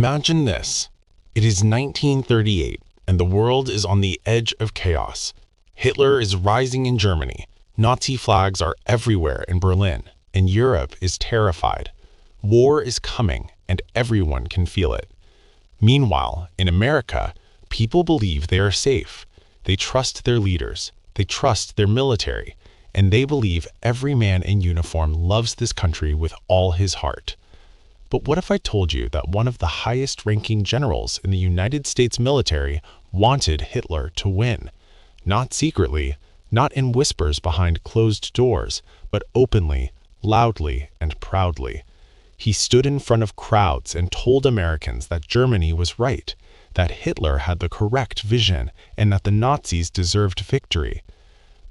Imagine this. It is 1938, and the world is on the edge of chaos. Hitler is rising in Germany. Nazi flags are everywhere in Berlin, and Europe is terrified. War is coming, and everyone can feel it. Meanwhile, in America, people believe they are safe. They trust their leaders. They trust their military. And they believe every man in uniform loves this country with all his heart. But what if I told you that one of the highest-ranking generals in the United States military wanted Hitler to win? Not secretly, not in whispers behind closed doors, but openly, loudly, and proudly. He stood in front of crowds and told Americans that Germany was right, that Hitler had the correct vision, and that the Nazis deserved victory.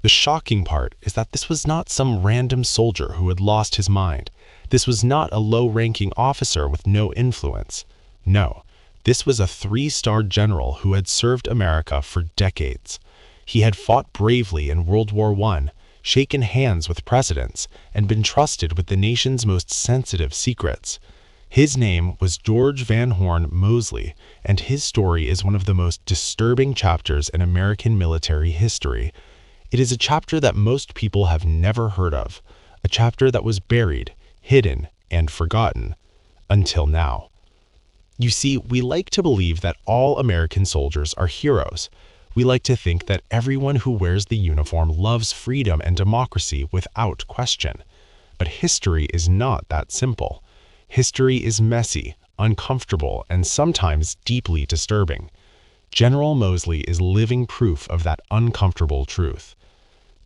The shocking part is that this was not some random soldier who had lost his mind. This was not a low-ranking officer with no influence. No, this was a 3-star general who had served America for decades. He had fought bravely in World War I, shaken hands with presidents, and been trusted with the nation's most sensitive secrets. His name was George Van Horn Moseley, and his story is one of the most disturbing chapters in American military history. It is a chapter that most people have never heard of, a chapter that was buried, hidden, and forgotten, until now. You see, we like to believe that all American soldiers are heroes. We like to think that everyone who wears the uniform loves freedom and democracy without question. But history is not that simple. History is messy, uncomfortable, and sometimes deeply disturbing. General Moseley is living proof of that uncomfortable truth.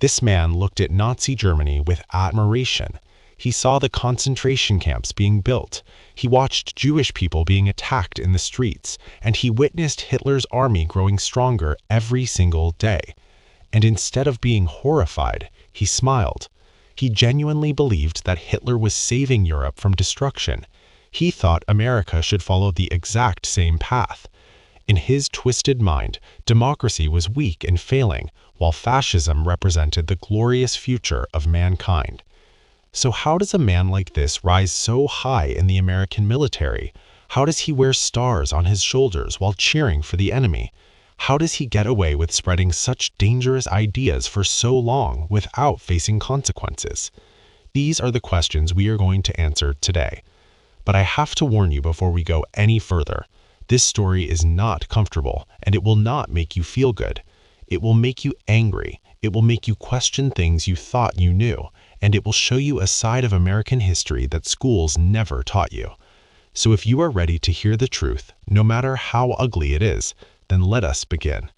This man looked at Nazi Germany with admiration. He saw the concentration camps being built. He watched Jewish people being attacked in the streets, and he witnessed Hitler's army growing stronger every single day. And instead of being horrified, he smiled. He genuinely believed that Hitler was saving Europe from destruction. He thought America should follow the exact same path. In his twisted mind, democracy was weak and failing, while fascism represented the glorious future of mankind. So how does a man like this rise so high in the American military? How does he wear stars on his shoulders while cheering for the enemy? How does he get away with spreading such dangerous ideas for so long without facing consequences? These are the questions we are going to answer today. But I have to warn you before we go any further. This story is not comfortable, and it will not make you feel good. It will make you angry. It will make you question things you thought you knew, and it will show you a side of American history that schools never taught you. So if you are ready to hear the truth, no matter how ugly it is, then let us begin.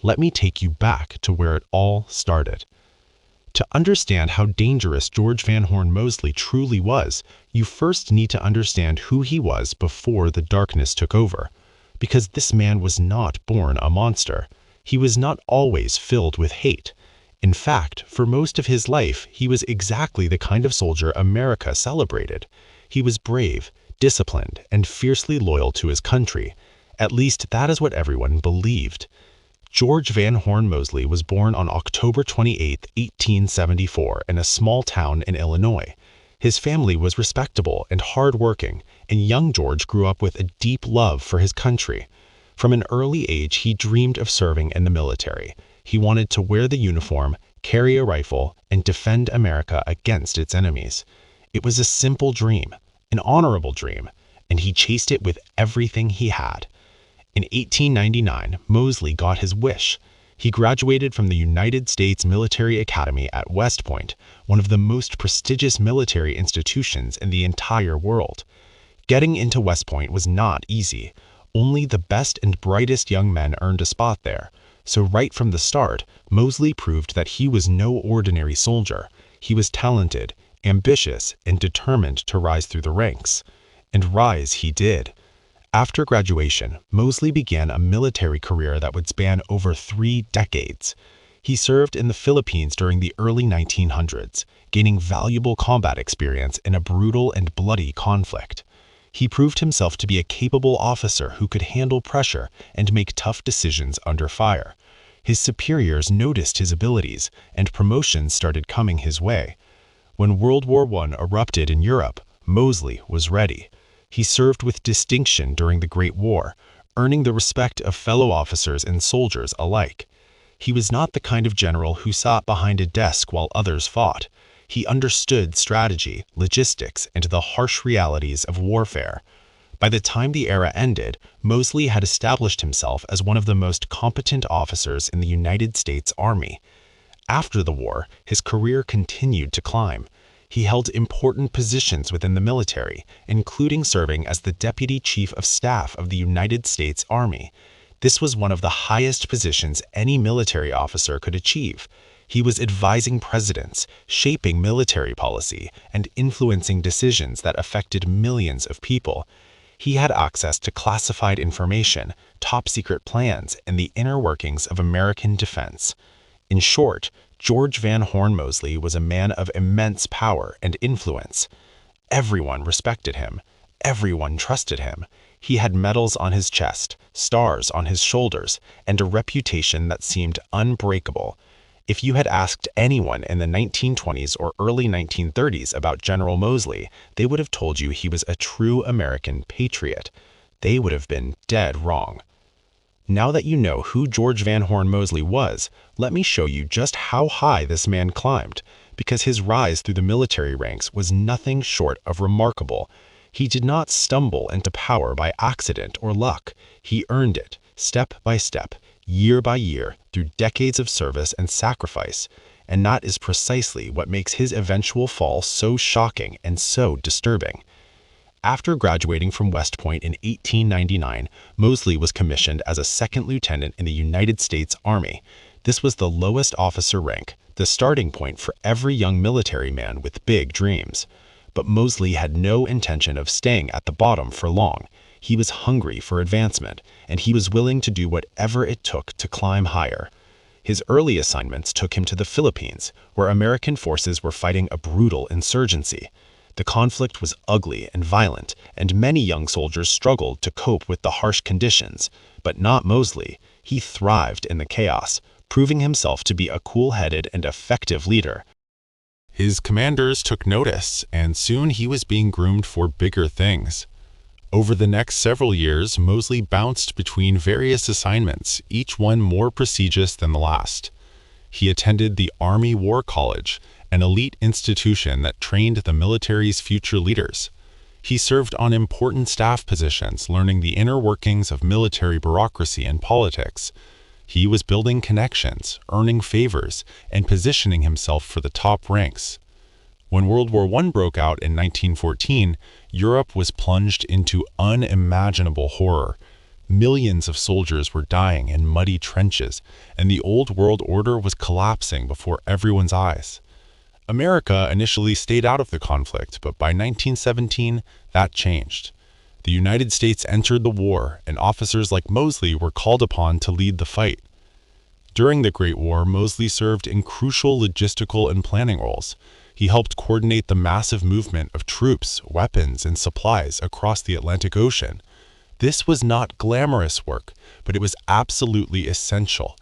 Let me take you back to where it all started. To understand how dangerous George Van Horn Moseley truly was, you first need to understand who he was before the darkness took over. Because this man was not born a monster. He was not always filled with hate. In fact, for most of his life, he was exactly the kind of soldier America celebrated. He was brave, disciplined, and fiercely loyal to his country. At least that is what everyone believed. George Van Horn Moseley was born on October 28, 1874, in a small town in Illinois. His family was respectable and hard-working, and young George grew up with a deep love for his country. From an early age, he dreamed of serving in the military. He wanted to wear the uniform, carry a rifle, and defend America against its enemies. It was a simple dream, an honorable dream, and he chased it with everything he had. In 1899, Moseley got his wish. He graduated from the United States Military Academy at West Point, one of the most prestigious military institutions in the entire world. Getting into West Point was not easy. Only the best and brightest young men earned a spot there. So right from the start, Moseley proved that he was no ordinary soldier. He was talented, ambitious, and determined to rise through the ranks. And rise he did. After graduation, Moseley began a military career that would span over 3 decades. He served in the Philippines during the early 1900s, gaining valuable combat experience in a brutal and bloody conflict. He proved himself to be a capable officer who could handle pressure and make tough decisions under fire. His superiors noticed his abilities, and promotions started coming his way. When World War I erupted in Europe, Moseley was ready. He served with distinction during the Great War, earning the respect of fellow officers and soldiers alike. He was not the kind of general who sat behind a desk while others fought. He understood strategy, logistics, and the harsh realities of warfare. By the time the era ended, Moseley had established himself as one of the most competent officers in the United States Army. After the war, his career continued to climb. He held important positions within the military, including serving as the Deputy Chief of Staff of the United States Army. This was one of the highest positions any military officer could achieve. He was advising presidents, shaping military policy, and influencing decisions that affected millions of people. He had access to classified information, top-secret plans, and the inner workings of American defense. In short, George Van Horn Moseley was a man of immense power and influence. Everyone respected him. Everyone trusted him. He had medals on his chest, stars on his shoulders, and a reputation that seemed unbreakable. If you had asked anyone in the 1920s or early 1930s about General Moseley, they would have told you he was a true American patriot. They would have been dead wrong. Now that you know who George Van Horn Moseley was, let me show you just how high this man climbed, because his rise through the military ranks was nothing short of remarkable. He did not stumble into power by accident or luck. He earned it, step by step, year by year, through decades of service and sacrifice. And that is precisely what makes his eventual fall so shocking and so disturbing. After graduating from West Point in 1899, Moseley was commissioned as a second lieutenant in the United States Army. This was the lowest officer rank, the starting point for every young military man with big dreams. But Moseley had no intention of staying at the bottom for long. He was hungry for advancement, and he was willing to do whatever it took to climb higher. His early assignments took him to the Philippines, where American forces were fighting a brutal insurgency. The conflict was ugly and violent, and many young soldiers struggled to cope with the harsh conditions. But not Moseley. He thrived in the chaos, proving himself to be a cool-headed and effective leader. His commanders took notice, and soon he was being groomed for bigger things. Over the next several years, Moseley bounced between various assignments, each one more prestigious than the last. He attended the Army War College, an elite institution that trained the military's future leaders. He served on important staff positions, learning the inner workings of military bureaucracy and politics. He was building connections, earning favors, and positioning himself for the top ranks. When World War I broke out in 1914, Europe was plunged into unimaginable horror. Millions of soldiers were dying in muddy trenches, and the old world order was collapsing before everyone's eyes. America initially stayed out of the conflict, but by 1917, that changed. The United States entered the war, and officers like Moseley were called upon to lead the fight. During the Great War, Moseley served in crucial logistical and planning roles. He helped coordinate the massive movement of troops, weapons, and supplies across the Atlantic Ocean. This was not glamorous work, but it was absolutely essential.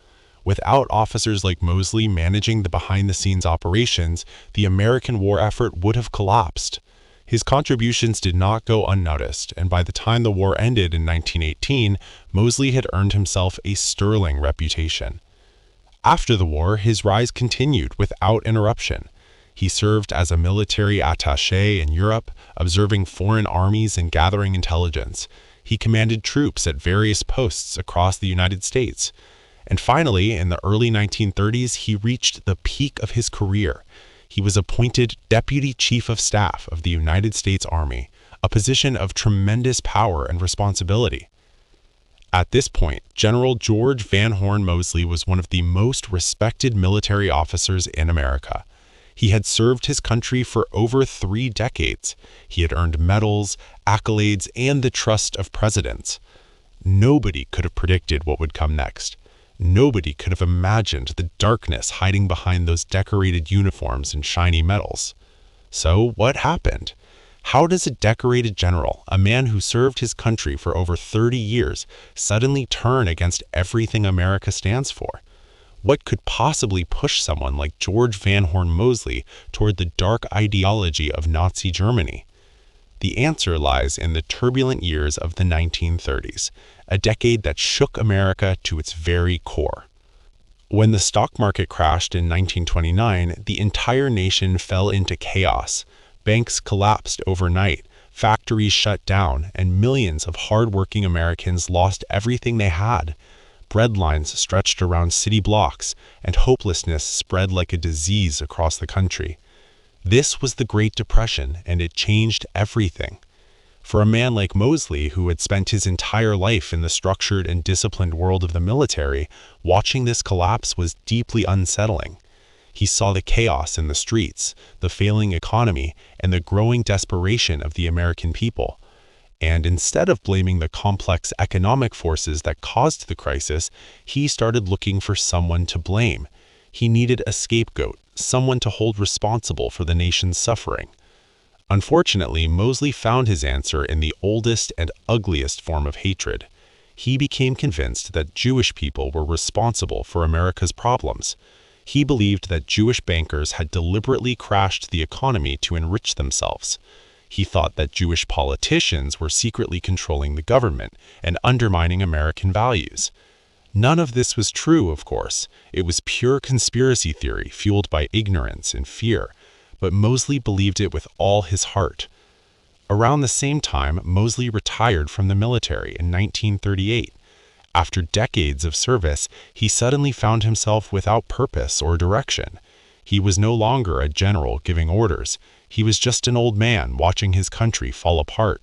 Without officers like Moseley managing the behind-the-scenes operations, the American war effort would have collapsed. His contributions did not go unnoticed, and by the time the war ended in 1918, Moseley had earned himself a sterling reputation. After the war, his rise continued without interruption. He served as a military attaché in Europe, observing foreign armies and gathering intelligence. He commanded troops at various posts across the United States. And finally, in the early 1930s, he reached the peak of his career. He was appointed Deputy Chief of Staff of the United States Army, a position of tremendous power and responsibility. At this point, General George Van Horn Moseley was one of the most respected military officers in America. He had served his country for over 3 decades. He had earned medals, accolades, and the trust of presidents. Nobody could have predicted what would come next. Nobody could have imagined the darkness hiding behind those decorated uniforms and shiny medals. So what happened? How does a decorated general, a man who served his country for over 30 years, suddenly turn against everything America stands for? What could possibly push someone like George Van Horn Moseley toward the dark ideology of Nazi Germany? The answer lies in the turbulent years of the 1930s, a decade that shook America to its very core. When the stock market crashed in 1929, the entire nation fell into chaos. Banks collapsed overnight, factories shut down, and millions of hard-working Americans lost everything they had. Bread lines stretched around city blocks, and hopelessness spread like a disease across the country. This was the Great Depression, and it changed everything. For a man like Mosley, who had spent his entire life in the structured and disciplined world of the military, watching this collapse was deeply unsettling. He saw the chaos in the streets, the failing economy, and the growing desperation of the American people. And instead of blaming the complex economic forces that caused the crisis, he started looking for someone to blame. He needed a scapegoat, someone to hold responsible for the nation's suffering. Unfortunately, Mosley found his answer in the oldest and ugliest form of hatred. He became convinced that Jewish people were responsible for America's problems. He believed that Jewish bankers had deliberately crashed the economy to enrich themselves. He thought that Jewish politicians were secretly controlling the government and undermining American values. None of this was true, of course. It was pure conspiracy theory fueled by ignorance and fear, but Mosley believed it with all his heart. Around the same time, Mosley retired from the military in 1938. After decades of service, he suddenly found himself without purpose or direction. He was no longer a general giving orders. He was just an old man watching his country fall apart.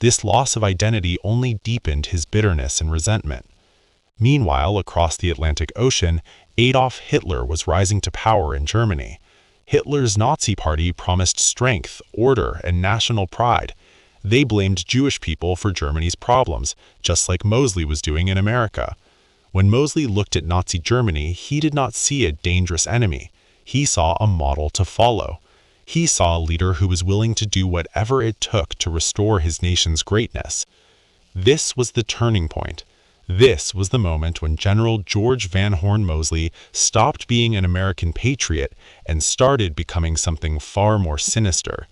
This loss of identity only deepened his bitterness and resentment. Meanwhile, across the Atlantic Ocean, Adolf Hitler was rising to power in Germany. Hitler's Nazi Party promised strength, order, and national pride. They blamed Jewish people for Germany's problems, just like Mosley was doing in America. When Mosley looked at Nazi Germany, he did not see a dangerous enemy. He saw a model to follow. He saw a leader who was willing to do whatever it took to restore his nation's greatness. This was the turning point. This was the moment when General George Van Horn Mosley stopped being an American patriot and started becoming something far more sinister.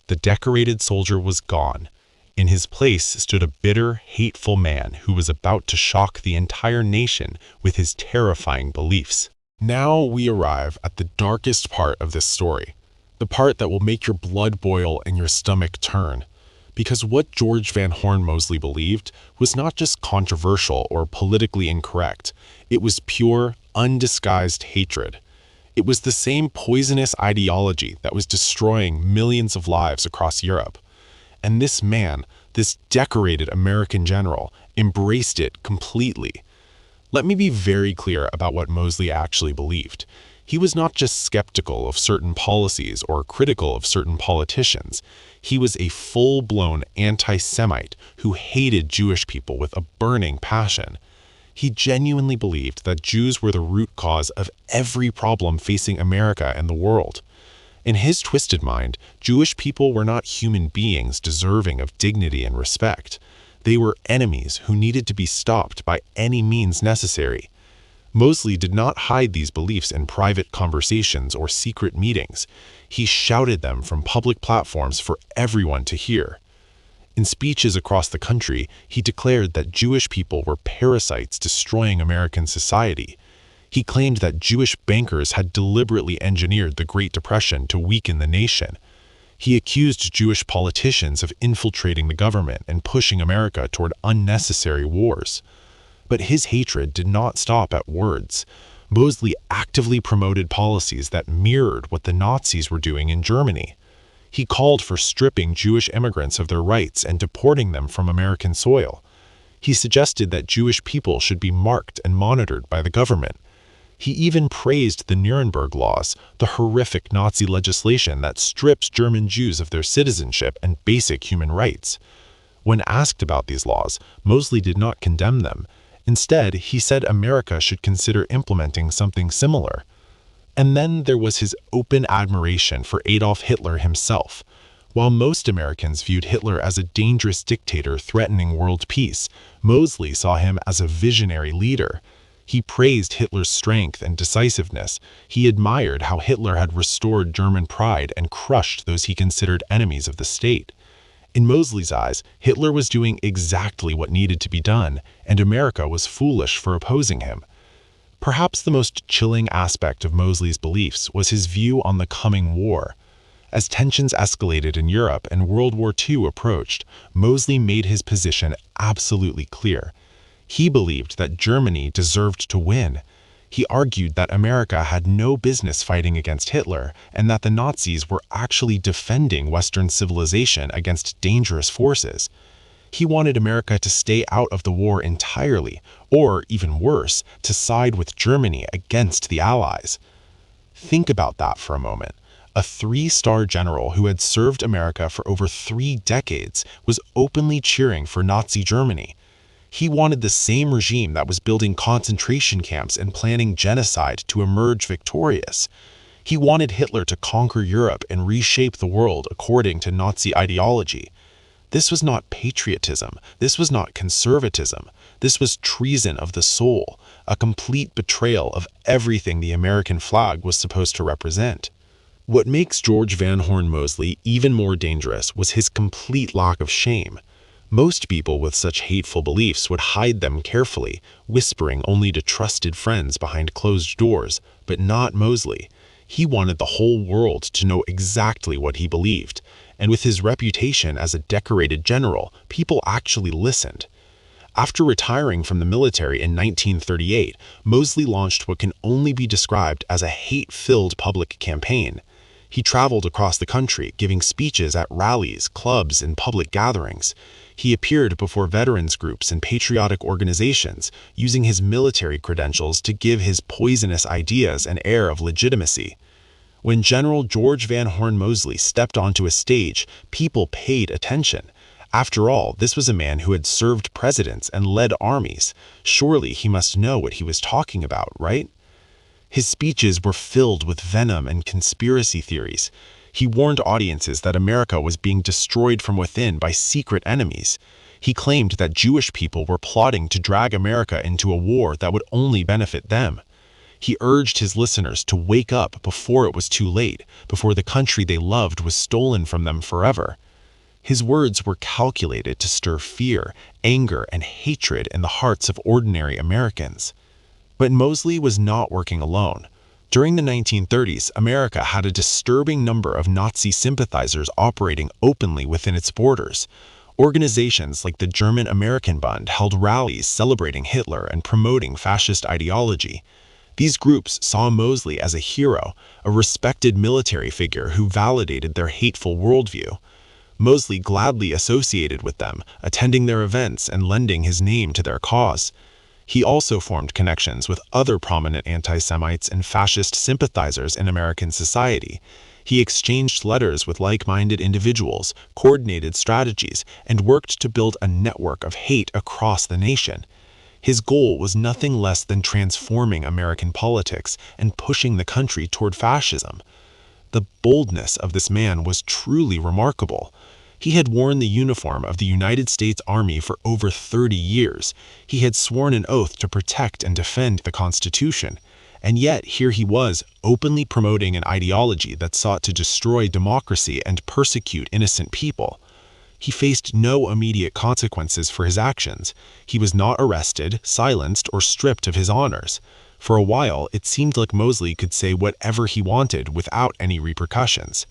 The decorated soldier was gone. In his place stood a bitter, hateful man who was about to shock the entire nation with his terrifying beliefs. Now we arrive at the darkest part of this story, the part that will make your blood boil and your stomach turn. Because what George Van Horn Mosley believed was not just controversial or politically incorrect. It was pure, undisguised hatred. It was the same poisonous ideology that was destroying millions of lives across Europe. And this man, this decorated American general, embraced it completely. Let me be very clear about what Mosley actually believed. He was not just skeptical of certain policies or critical of certain politicians. He was a full-blown anti-Semite who hated Jewish people with a burning passion. He genuinely believed that Jews were the root cause of every problem facing America and the world. In his twisted mind, Jewish people were not human beings deserving of dignity and respect. They were enemies who needed to be stopped by any means necessary. Mosley did not hide these beliefs in private conversations or secret meetings. He shouted them from public platforms for everyone to hear. In speeches across the country, he declared that Jewish people were parasites destroying American society. He claimed that Jewish bankers had deliberately engineered the Great Depression to weaken the nation. He accused Jewish politicians of infiltrating the government and pushing America toward unnecessary wars. But his hatred did not stop at words. Mosley actively promoted policies that mirrored what the Nazis were doing in Germany. He called for stripping Jewish immigrants of their rights and deporting them from American soil. He suggested that Jewish people should be marked and monitored by the government. He even praised the Nuremberg laws, the horrific Nazi legislation that strips German Jews of their citizenship and basic human rights. When asked about these laws, Mosley did not condemn them. Instead, he said America should consider implementing something similar. And then there was his open admiration for Adolf Hitler himself. While most Americans viewed Hitler as a dangerous dictator threatening world peace, Mosley saw him as a visionary leader. He praised Hitler's strength and decisiveness. He admired how Hitler had restored German pride and crushed those he considered enemies of the state. In Mosley's eyes, Hitler was doing exactly what needed to be done, and America was foolish for opposing him. Perhaps the most chilling aspect of Mosley's beliefs was his view on the coming war. As tensions escalated in Europe and World War II approached, Mosley made his position absolutely clear. He believed that Germany deserved to win. He argued that America had no business fighting against Hitler and that the Nazis were actually defending Western civilization against dangerous forces. He wanted America to stay out of the war entirely, or even worse, to side with Germany against the Allies. Think about that for a moment. A three-star general who had served America for over 3 decades was openly cheering for Nazi Germany. He wanted the same regime that was building concentration camps and planning genocide to emerge victorious. He wanted Hitler to conquer Europe and reshape the world according to Nazi ideology. This was not patriotism. This was not conservatism. This was treason of the soul, a complete betrayal of everything the American flag was supposed to represent. What makes George Van Horn Mosley even more dangerous was his complete lack of shame. Most people with such hateful beliefs would hide them carefully, whispering only to trusted friends behind closed doors, but not Mosley. He wanted the whole world to know exactly what he believed, and with his reputation as a decorated general, people actually listened. After retiring from the military in 1938, Mosley launched what can only be described as a hate-filled public campaign. He traveled across the country, giving speeches at rallies, clubs, and public gatherings. He appeared before veterans groups and patriotic organizations, using his military credentials to give his poisonous ideas an air of legitimacy. When General George Van Horn Mosley stepped onto a stage, people paid attention. After all, this was a man who had served presidents and led armies. Surely he must know what he was talking about, right? His speeches were filled with venom and conspiracy theories. He warned audiences that America was being destroyed from within by secret enemies. He claimed that Jewish people were plotting to drag America into a war that would only benefit them. He urged his listeners to wake up before it was too late, before the country they loved was stolen from them forever. His words were calculated to stir fear, anger, and hatred in the hearts of ordinary Americans. But Mosley was not working alone. During the 1930s, America had a disturbing number of Nazi sympathizers operating openly within its borders. Organizations like the German-American Bund held rallies celebrating Hitler and promoting fascist ideology. These groups saw Mosley as a hero, a respected military figure who validated their hateful worldview. Mosley gladly associated with them, attending their events and lending his name to their cause. He also formed connections with other prominent anti-Semites and fascist sympathizers in American society. He exchanged letters with like-minded individuals, coordinated strategies, and worked to build a network of hate across the nation. His goal was nothing less than transforming American politics and pushing the country toward fascism. The boldness of this man was truly remarkable. He had worn the uniform of the United States Army for over 30 years. He had sworn an oath to protect and defend the Constitution. And yet here he was, openly promoting an ideology that sought to destroy democracy and persecute innocent people. He faced no immediate consequences for his actions. He was not arrested, silenced, or stripped of his honors. For a while, it seemed like Mosley could say whatever he wanted without any repercussions.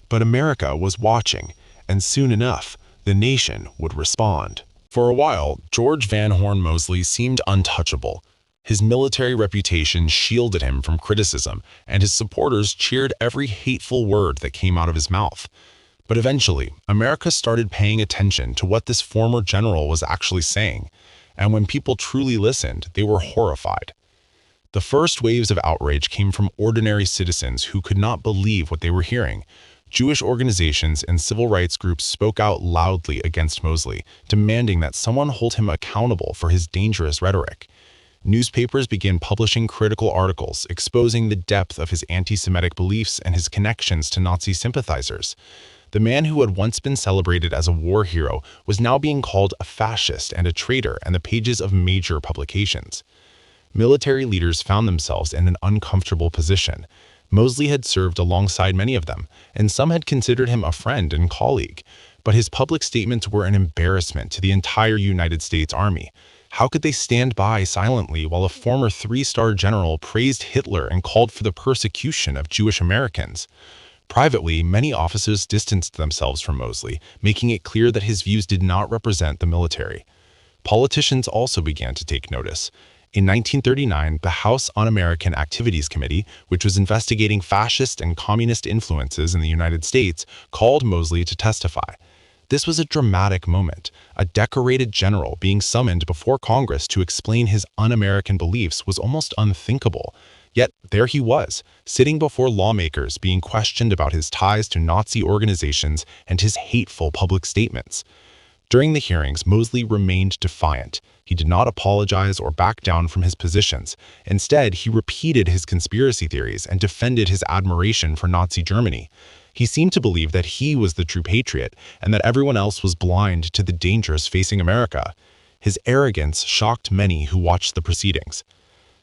But America was watching, and soon enough, the nation would respond. For a while, George Van Horn Mosley seemed untouchable. His military reputation shielded him from criticism, and his supporters cheered every hateful word that came out of his mouth. But eventually, America started paying attention to what this former general was actually saying, and when people truly listened, they were horrified. The first waves of outrage came from ordinary citizens who could not believe what they were hearing. Jewish organizations and civil rights groups spoke out loudly against Mosley, demanding that someone hold him accountable for his dangerous rhetoric. Newspapers began publishing critical articles exposing the depth of his anti-Semitic beliefs and his connections to Nazi sympathizers. The man who had once been celebrated as a war hero was now being called a fascist and a traitor in the pages of major publications. Military leaders found themselves in an uncomfortable position. Mosley had served alongside many of them, and some had considered him a friend and colleague. But his public statements were an embarrassment to the entire United States Army. How could they stand by silently while a former three-star general praised Hitler and called for the persecution of Jewish Americans? Privately, many officers distanced themselves from Mosley, making it clear that his views did not represent the military. Politicians also began to take notice. In 1939, the House Un-American Activities Committee, which was investigating fascist and communist influences in the United States, called Mosley to testify. This was a dramatic moment. A decorated general being summoned before Congress to explain his un-American beliefs was almost unthinkable. Yet there he was, sitting before lawmakers being questioned about his ties to Nazi organizations and his hateful public statements. During the hearings, Mosley remained defiant. He did not apologize or back down from his positions. Instead, he repeated his conspiracy theories and defended his admiration for Nazi Germany. He seemed to believe that he was the true patriot and that everyone else was blind to the dangers facing America. His arrogance shocked many who watched the proceedings.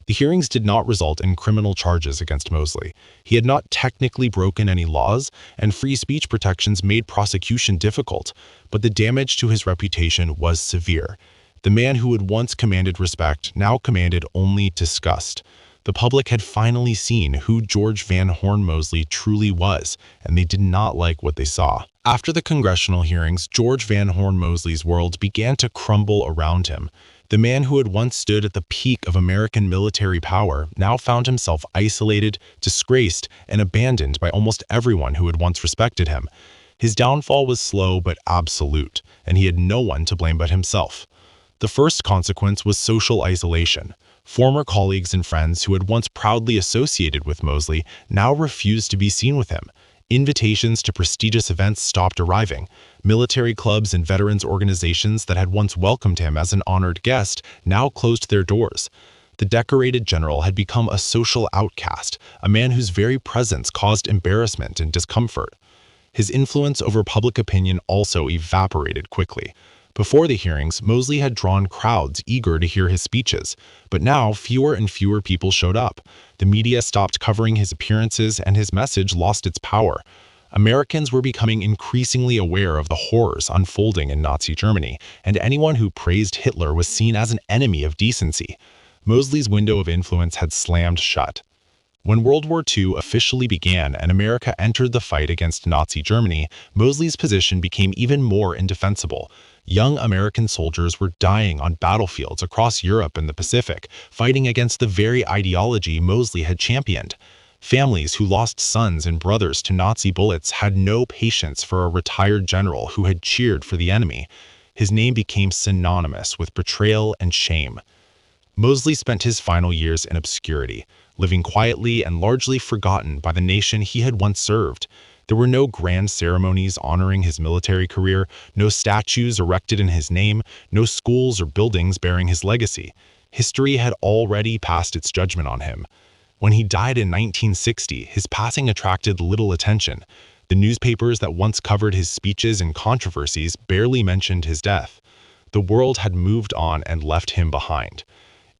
The hearings did not result in criminal charges against Mosley. He had not technically broken any laws, and free speech protections made prosecution difficult, but the damage to his reputation was severe. The man who had once commanded respect now commanded only disgust. The public had finally seen who George Van Horn Mosley truly was, and they did not like what they saw. After the congressional hearings, George Van Horn Mosley's world began to crumble around him. The man who had once stood at the peak of American military power now found himself isolated, disgraced, and abandoned by almost everyone who had once respected him. His downfall was slow but absolute, and he had no one to blame but himself. The first consequence was social isolation. Former colleagues and friends who had once proudly associated with Mosley now refused to be seen with him. Invitations to prestigious events stopped arriving. Military clubs and veterans organizations that had once welcomed him as an honored guest now closed their doors. The decorated general had become a social outcast, a man whose very presence caused embarrassment and discomfort. His influence over public opinion also evaporated quickly. Before the hearings, Mosley had drawn crowds eager to hear his speeches, but now fewer and fewer people showed up. The media stopped covering his appearances and his message lost its power. Americans were becoming increasingly aware of the horrors unfolding in Nazi Germany, and anyone who praised Hitler was seen as an enemy of decency. Mosley's window of influence had slammed shut. When World War II officially began and America entered the fight against Nazi Germany, Mosley's position became even more indefensible. Young American soldiers were dying on battlefields across Europe and the Pacific, fighting against the very ideology Mosley had championed. Families who lost sons and brothers to Nazi bullets had no patience for a retired general who had cheered for the enemy. His name became synonymous with betrayal and shame. Mosley spent his final years in obscurity, living quietly and largely forgotten by the nation he had once served. There were no grand ceremonies honoring his military career, no statues erected in his name, no schools or buildings bearing his legacy. History had already passed its judgment on him. When he died in 1960, his passing attracted little attention. The newspapers that once covered his speeches and controversies barely mentioned his death. The world had moved on and left him behind.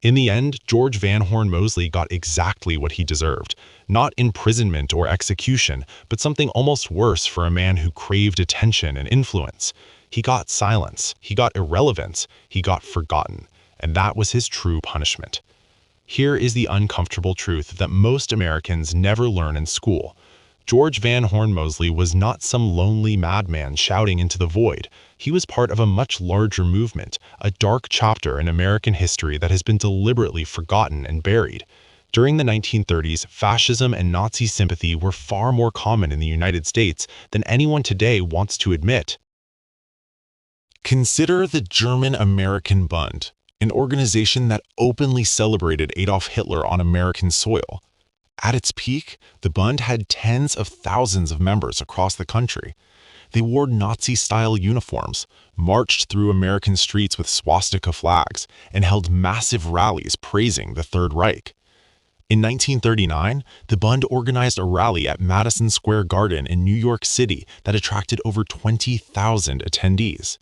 In the end, George Van Horn Mosley got exactly what he deserved. Not imprisonment or execution, but something almost worse for a man who craved attention and influence. He got silence, he got irrelevance, he got forgotten, and that was his true punishment. Here is the uncomfortable truth that most Americans never learn in school. George Van Horn Mosley was not some lonely madman shouting into the void. He was part of a much larger movement, a dark chapter in American history that has been deliberately forgotten and buried. During the 1930s, fascism and Nazi sympathy were far more common in the United States than anyone today wants to admit. Consider the German-American Bund, an organization that openly celebrated Adolf Hitler on American soil. At its peak, the Bund had tens of thousands of members across the country. They wore Nazi-style uniforms, marched through American streets with swastika flags, and held massive rallies praising the Third Reich. In 1939, the Bund organized a rally at Madison Square Garden in New York City that attracted over 20,000 attendees.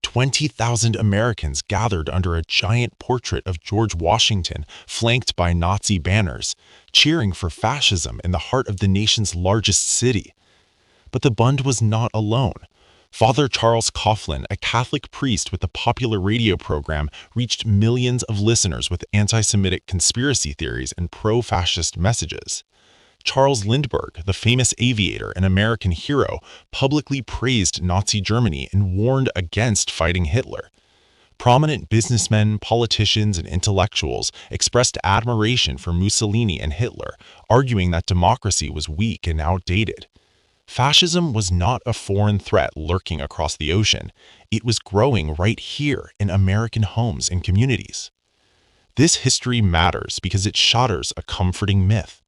20,000 Americans gathered under a giant portrait of George Washington flanked by Nazi banners, cheering for fascism in the heart of the nation's largest city. But the Bund was not alone. Father Charles Coughlin, a Catholic priest with a popular radio program, reached millions of listeners with anti-Semitic conspiracy theories and pro-fascist messages. Charles Lindbergh, the famous aviator and American hero, publicly praised Nazi Germany and warned against fighting Hitler. Prominent businessmen, politicians, and intellectuals expressed admiration for Mussolini and Hitler, arguing that democracy was weak and outdated. Fascism was not a foreign threat lurking across the ocean. It was growing right here in American homes and communities. This history matters because it shatters a comforting myth.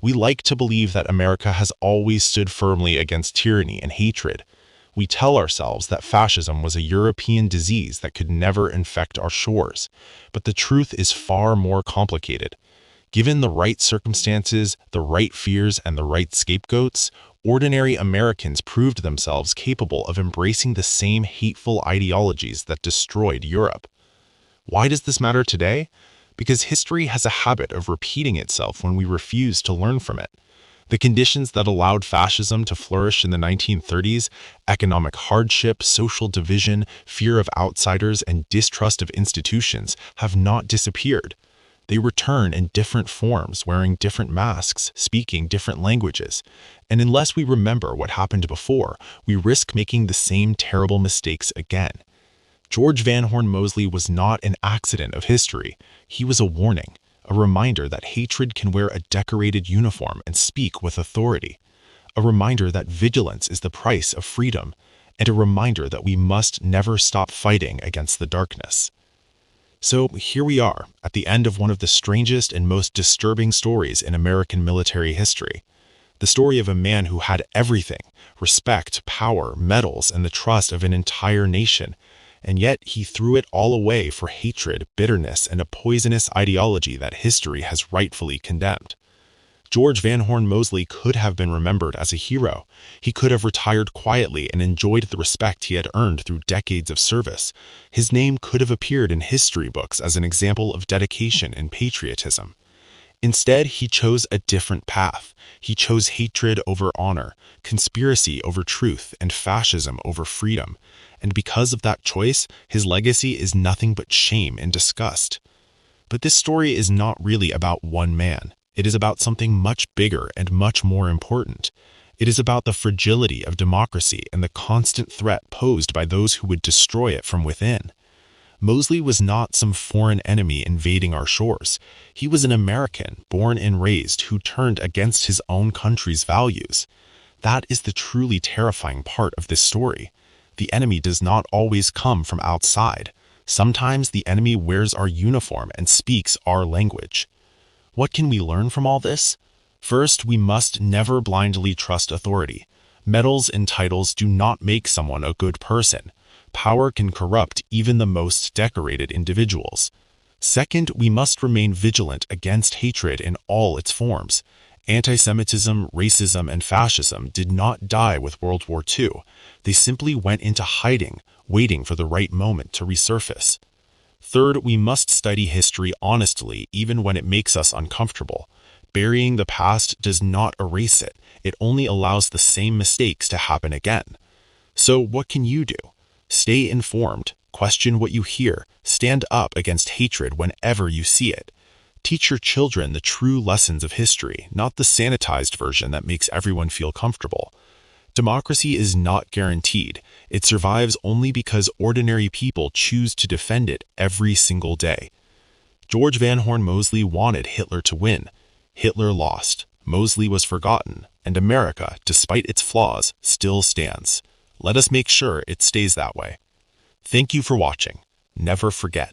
We like to believe that America has always stood firmly against tyranny and hatred. We tell ourselves that fascism was a European disease that could never infect our shores. But the truth is far more complicated. Given the right circumstances, the right fears, and the right scapegoats, ordinary Americans proved themselves capable of embracing the same hateful ideologies that destroyed Europe. Why does this matter today? Because history has a habit of repeating itself when we refuse to learn from it. The conditions that allowed fascism to flourish in the 1930s, economic hardship, social division, fear of outsiders, and distrust of institutions, have not disappeared. They return in different forms, wearing different masks, speaking different languages. And unless we remember what happened before, we risk making the same terrible mistakes again. George Van Horn Moseley was not an accident of history. He was a warning, a reminder that hatred can wear a decorated uniform and speak with authority, a reminder that vigilance is the price of freedom, and a reminder that we must never stop fighting against the darkness. So here we are, at the end of one of the strangest and most disturbing stories in American military history. The story of a man who had everything: respect, power, medals, and the trust of an entire nation. And yet he threw it all away for hatred, bitterness, and a poisonous ideology that history has rightfully condemned. George Van Horn Moseley could have been remembered as a hero. He could have retired quietly and enjoyed the respect he had earned through decades of service. His name could have appeared in history books as an example of dedication and patriotism. Instead, he chose a different path. He chose hatred over honor, conspiracy over truth, and fascism over freedom. And because of that choice, his legacy is nothing but shame and disgust. But this story is not really about one man. It is about something much bigger and much more important. It is about the fragility of democracy and the constant threat posed by those who would destroy it from within. Moseley was not some foreign enemy invading our shores. He was an American, born and raised, who turned against his own country's values. That is the truly terrifying part of this story. The enemy does not always come from outside. Sometimes the enemy wears our uniform and speaks our language. What can we learn from all this? First, we must never blindly trust authority. Medals and titles do not make someone a good person. Power can corrupt even the most decorated individuals. Second, we must remain vigilant against hatred in all its forms. Anti-Semitism, racism, and fascism did not die with World War II. They simply went into hiding, waiting for the right moment to resurface. Third, we must study history honestly even when it makes us uncomfortable. Burying the past does not erase it. It only allows the same mistakes to happen again. So what can you do? Stay informed, question what you hear, stand up against hatred whenever you see it. Teach your children the true lessons of history, not the sanitized version that makes everyone feel comfortable. Democracy is not guaranteed. It survives only because ordinary people choose to defend it every single day. George Van Horn Moseley wanted Hitler to win. Hitler lost. Moseley was forgotten, and America, despite its flaws, still stands. Let us make sure it stays that way. Thank you for watching. Never forget,